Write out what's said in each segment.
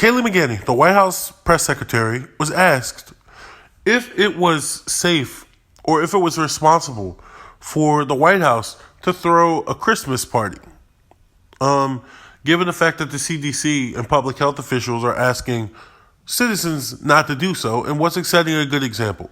Kayleigh McEnany, the White House press secretary, was asked if it was safe or if it was responsible for the White House to throw a Christmas party. Given the fact that the CDC and public health officials are asking citizens not to do so, and what's setting a good example.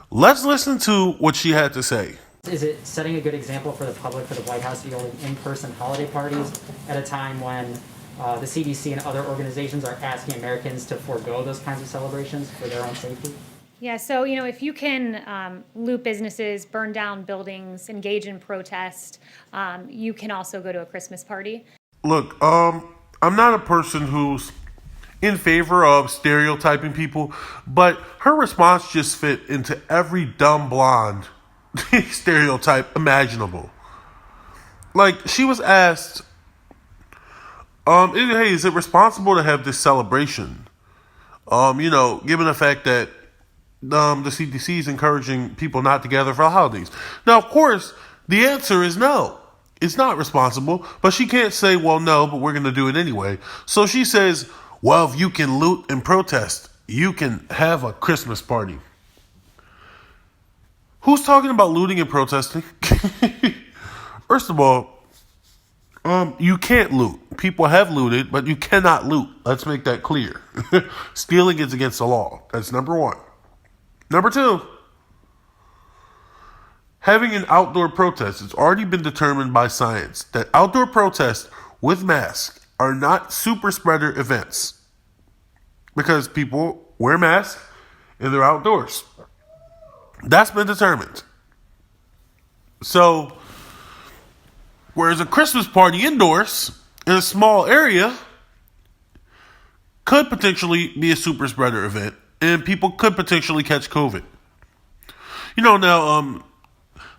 Let's listen to what she had to say. Is it setting a good example for the public, for the White House to be holding in-person holiday parties at a time when the CDC and other organizations are asking Americans to forego those kinds of celebrations for their own safety? Yeah, so, if you can loot businesses, burn down buildings, engage in protest, you can also go to a Christmas party. Look, I'm not a person who's in favor of stereotyping people, but her response just fit into every dumb blonde stereotype imaginable. Like, she was asked, hey, is it responsible to have this celebration? Given the fact that the CDC is encouraging people not to gather for the holidays. Now, of course, the answer is no. It's not responsible, but she can't say, well, no, but we're going to do it anyway. So she says, well, if you can loot and protest, you can have a Christmas party. Who's talking about looting and protesting? First of all, you can't loot. People have looted, but you cannot loot. Let's make that clear. Stealing is against the law. That's number one. Number two, having an outdoor protest. It's already been determined by science that outdoor protests with masks are not super spreader events because people wear masks and they're outdoors. That's been determined. So, whereas a Christmas party indoors in a small area could potentially be a super spreader event and people could potentially catch COVID. Now,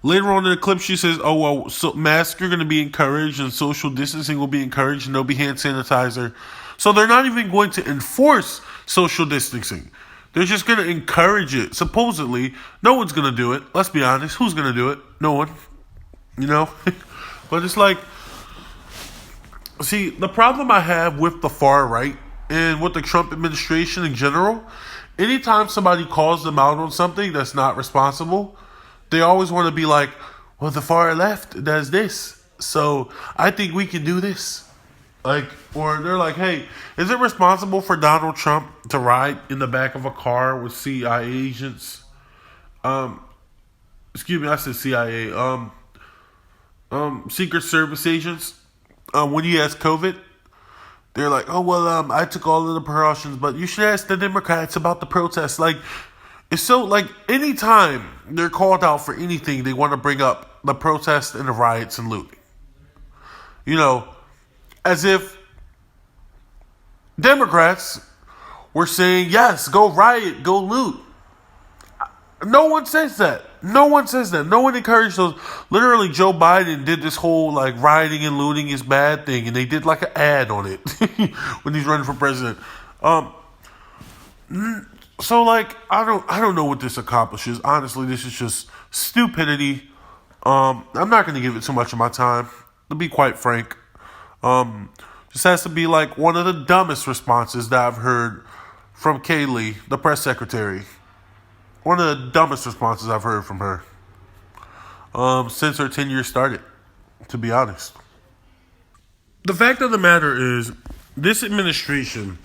later on in the clip, she says, oh, well, so masks are going to be encouraged and social distancing will be encouraged and there'll be hand sanitizer. So they're not even going to enforce social distancing. They're just going to encourage it. Supposedly, no one's going to do it. Let's be honest. Who's going to do it? No one. But it's like, see, the problem I have with the far right and with the Trump administration in general, anytime somebody calls them out on something that's not responsible, they always want to be like, well, the far left does this, so I think we can do this. Or they're like, hey, is it responsible for Donald Trump to ride in the back of a car with CIA agents? Excuse me, I said CIA. Secret Service agents. When he has COVID, they're like, oh, well, I took all of the precautions, but you should ask the Democrats about the protests. It's so, anytime they're called out for anything, they want to bring up the protests and the riots and looting. As if Democrats were saying, yes, go riot, go loot. No one says that. No one says that. No one encouraged those. Literally, Joe Biden did this whole, rioting and looting is bad thing, and they did, an ad on it when he's running for president. So, I don't know what this accomplishes. Honestly, this is just stupidity. I'm not going to give it too much of my time, to be quite frank. This has to be, one of the dumbest responses that I've heard from Kayleigh, the press secretary. One of the dumbest responses I've heard from her since her tenure started, to be honest. The fact of the matter is, this administration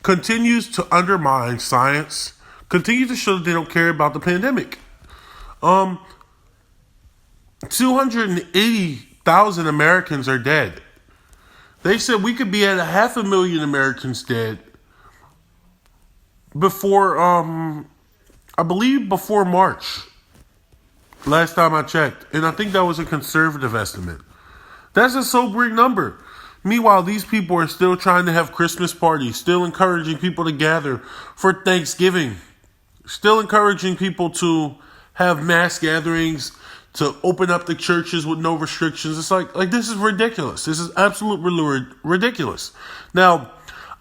continues to undermine science, continues to show that they don't care about the pandemic. 280,000 Americans are dead. They said we could be at 500,000 Americans dead before, I believe before March, last time I checked. And I think that was a conservative estimate. That's a sobering number. Meanwhile, these people are still trying to have Christmas parties, still encouraging people to gather for Thanksgiving, still encouraging people to have mass gatherings, to open up the churches with no restrictions. It's like this is ridiculous. This is absolutely ridiculous. Now,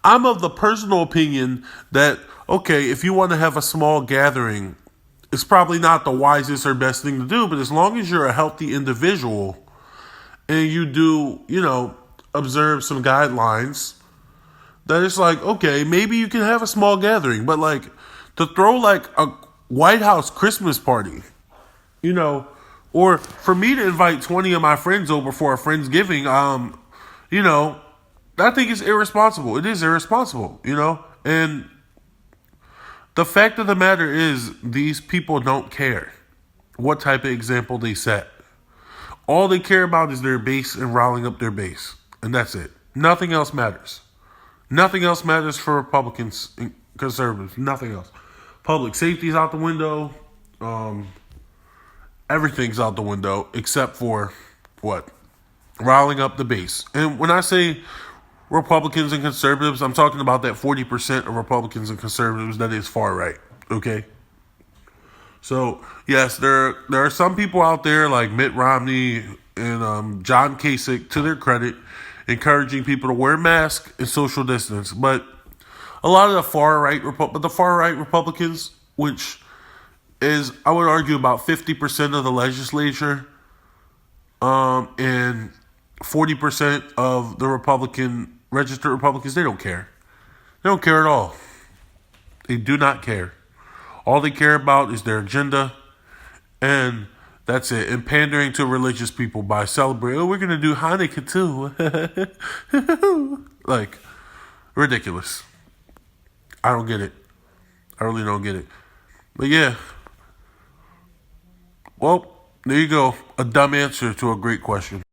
I'm of the personal opinion that, okay, if you want to have a small gathering, it's probably not the wisest or best thing to do, but as long as you're a healthy individual and you do, observe some guidelines, That it's like, okay, maybe you can have a small gathering, but like to throw like a White House Christmas party, you know, or for me to invite 20 of my friends over for a Friendsgiving, you know, I think it's irresponsible. It is irresponsible, you know, and the fact of the matter is these people don't care what type of example they set. All they care about is their base and riling up their base, and that's it. Nothing else matters. Nothing else matters for Republicans and conservatives. Nothing else. Public safety's out the window. Everything's out the window except for what? Riling up the base. And when I say Republicans and conservatives, I'm talking about that 40% of Republicans and conservatives that is far right. Okay? So, yes, there are some people out there like Mitt Romney and John Kasich, to their credit, encouraging people to wear masks and social distance. But a lot of the far right Republicans, which is, I would argue, about 50% of the legislature, and 40% of the registered Republicans, they don't care. They don't care at all. They do not care. All they care about is their agenda, and that's it. And pandering to religious people by celebrating, oh, we're going to do Hanukkah too. Like, ridiculous. I don't get it. I really don't get it. But yeah. Well, there you go. A dumb answer to a great question.